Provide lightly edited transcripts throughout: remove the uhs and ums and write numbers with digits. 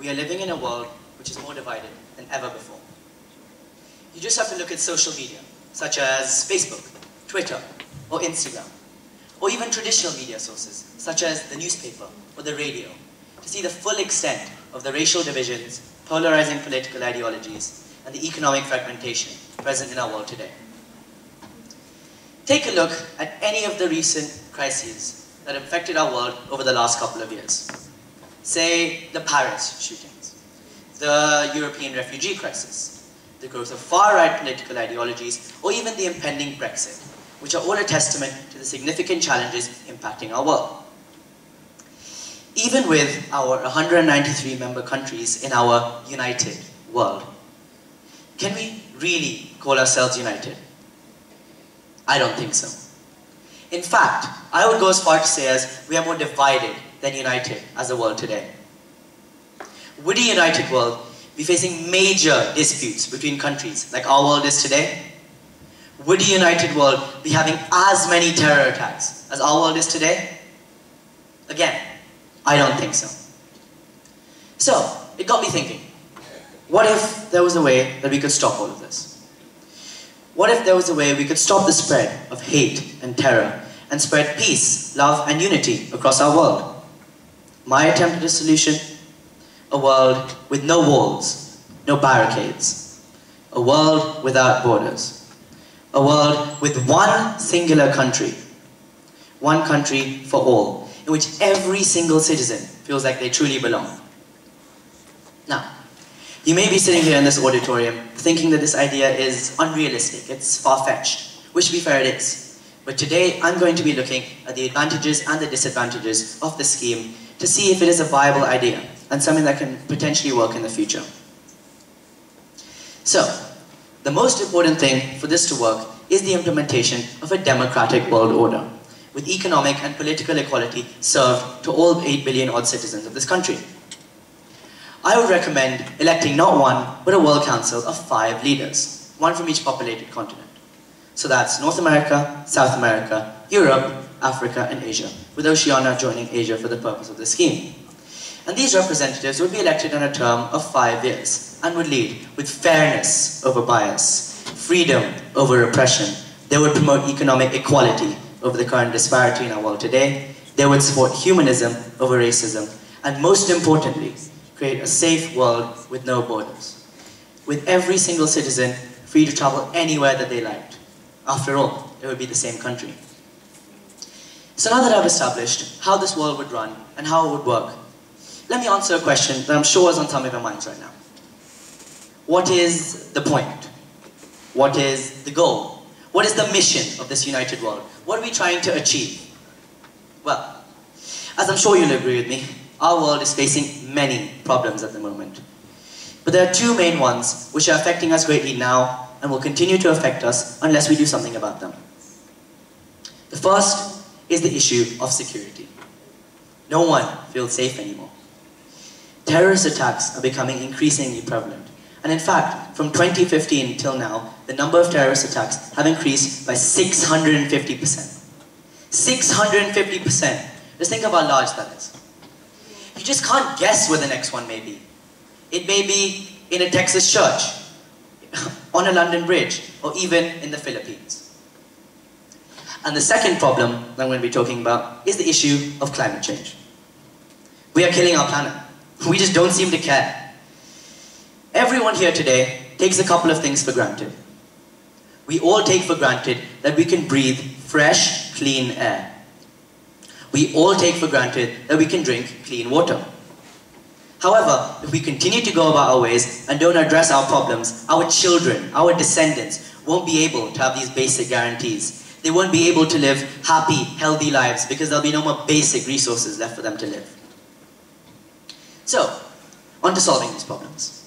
we are living in a world which is more divided than ever before. You just have to look at social media, such as Facebook, Twitter, or Instagram, or even traditional media sources, such as the newspaper or the radio, to see the full extent of the racial divisions, polarizing political ideologies, and the economic fragmentation present in our world today. Take a look at any of the recent crises that have affected our world over the last couple of years. Say, the Paris shootings, the European refugee crisis, the growth of far-right political ideologies, or even the impending Brexit, which are all a testament to the significant challenges impacting our world. Even with our 193 member countries in our united world, can we really call ourselves united? I don't think so. In fact, I would go as far to say as we are more divided than united as a world today. Would a united world be facing major disputes between countries like our world is today? Would a united world be having as many terror attacks as our world is today? Again, I don't think so. So, it got me thinking, what if there was a way that we could stop all of this? What if there was a way we could stop the spread of hate and terror and spread peace, love, and unity across our world? My attempt at a solution? A world with no walls, no barricades. A world without borders. A world with one singular country. One country for all, in which every single citizen feels like they truly belong. Now, you may be sitting here in this auditorium thinking that this idea is unrealistic, it's far-fetched, which to be fair it is. But today I'm going to be looking at the advantages and the disadvantages of the scheme to see if it is a viable idea and something that can potentially work in the future. So, the most important thing for this to work is the implementation of a democratic world order, with economic and political equality served to all 8 billion odd citizens of this country. I would recommend electing not one, but a World Council of 5 leaders, one from each populated continent. So that's North America, South America, Europe, Africa, and Asia, with Oceania joining Asia for the purpose of the scheme. And these representatives would be elected on a term of 5 years, and would lead with fairness over bias, freedom over oppression. They would promote economic equality over the current disparity in our world today. They would support humanism over racism, and most importantly, create a safe world with no borders, with every single citizen free to travel anywhere that they liked. After all, it would be the same country. So now that I've established how this world would run and how it would work, let me answer a question that I'm sure is on some of your minds right now. What is the point? What is the goal? What is the mission of this united world? What are we trying to achieve? Well, as I'm sure you'll agree with me, our world is facing many problems at the moment. But there are 2 main ones which are affecting us greatly now and will continue to affect us unless we do something about them. The first is the issue of security. No one feels safe anymore. Terrorist attacks are becoming increasingly prevalent. And in fact, from 2015 till now, the number of terrorist attacks have increased by 650%. 650%! Just think of how large that is. You just can't guess where the next one may be. It may be in a Texas church, on a London bridge, or even in the Philippines. And the second problem that I'm going to be talking about is the issue of climate change. We are killing our planet. We just don't seem to care. Everyone here today takes a couple of things for granted. We all take for granted that we can breathe fresh, clean air. We all take for granted that we can drink clean water. However, if we continue to go about our ways and don't address our problems, our children, our descendants, won't be able to have these basic guarantees. They won't be able to live happy, healthy lives because there'll be no more basic resources left for them to live. So, on to solving these problems.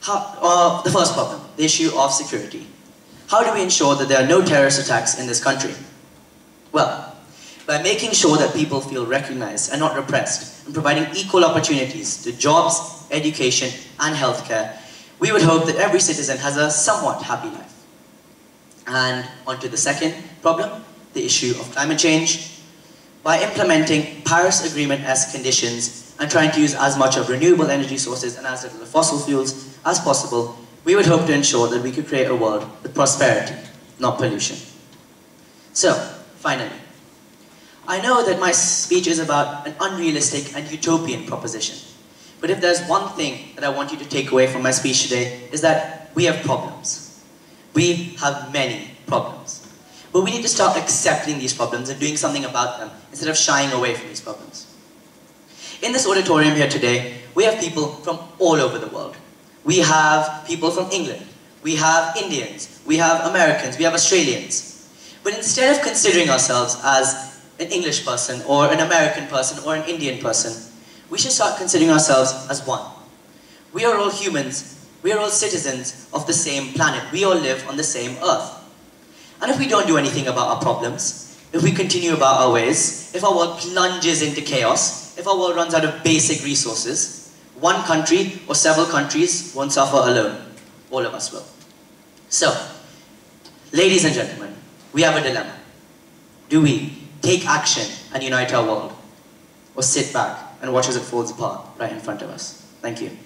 The first problem, the issue of security. How do we ensure that there are no terrorist attacks in this country? Well, by making sure that people feel recognized and not repressed, and providing equal opportunities to jobs, education, and healthcare, we would hope that every citizen has a somewhat happy life. And on to the second problem, the issue of climate change. By implementing Paris Agreement-esque conditions, and trying to use as much of renewable energy sources and as little of fossil fuels as possible, we would hope to ensure that we could create a world with prosperity, not pollution. So, finally, I know that my speech is about an unrealistic and utopian proposition, but if there's one thing that I want you to take away from my speech today, is that we have problems. We have many problems. But we need to start accepting these problems and doing something about them instead of shying away from these problems. In this auditorium here today, we have people from all over the world. We have people from England, we have Indians, we have Americans, we have Australians. But instead of considering ourselves as an English person, or an American person, or an Indian person, we should start considering ourselves as one. We are all humans, we are all citizens of the same planet, we all live on the same earth. And if we don't do anything about our problems, if we continue about our ways, if our world plunges into chaos, if our world runs out of basic resources, one country or several countries won't suffer alone. All of us will. So, ladies and gentlemen, we have a dilemma. Do we take action and unite our world, or sit back and watch as it falls apart right in front of us? Thank you.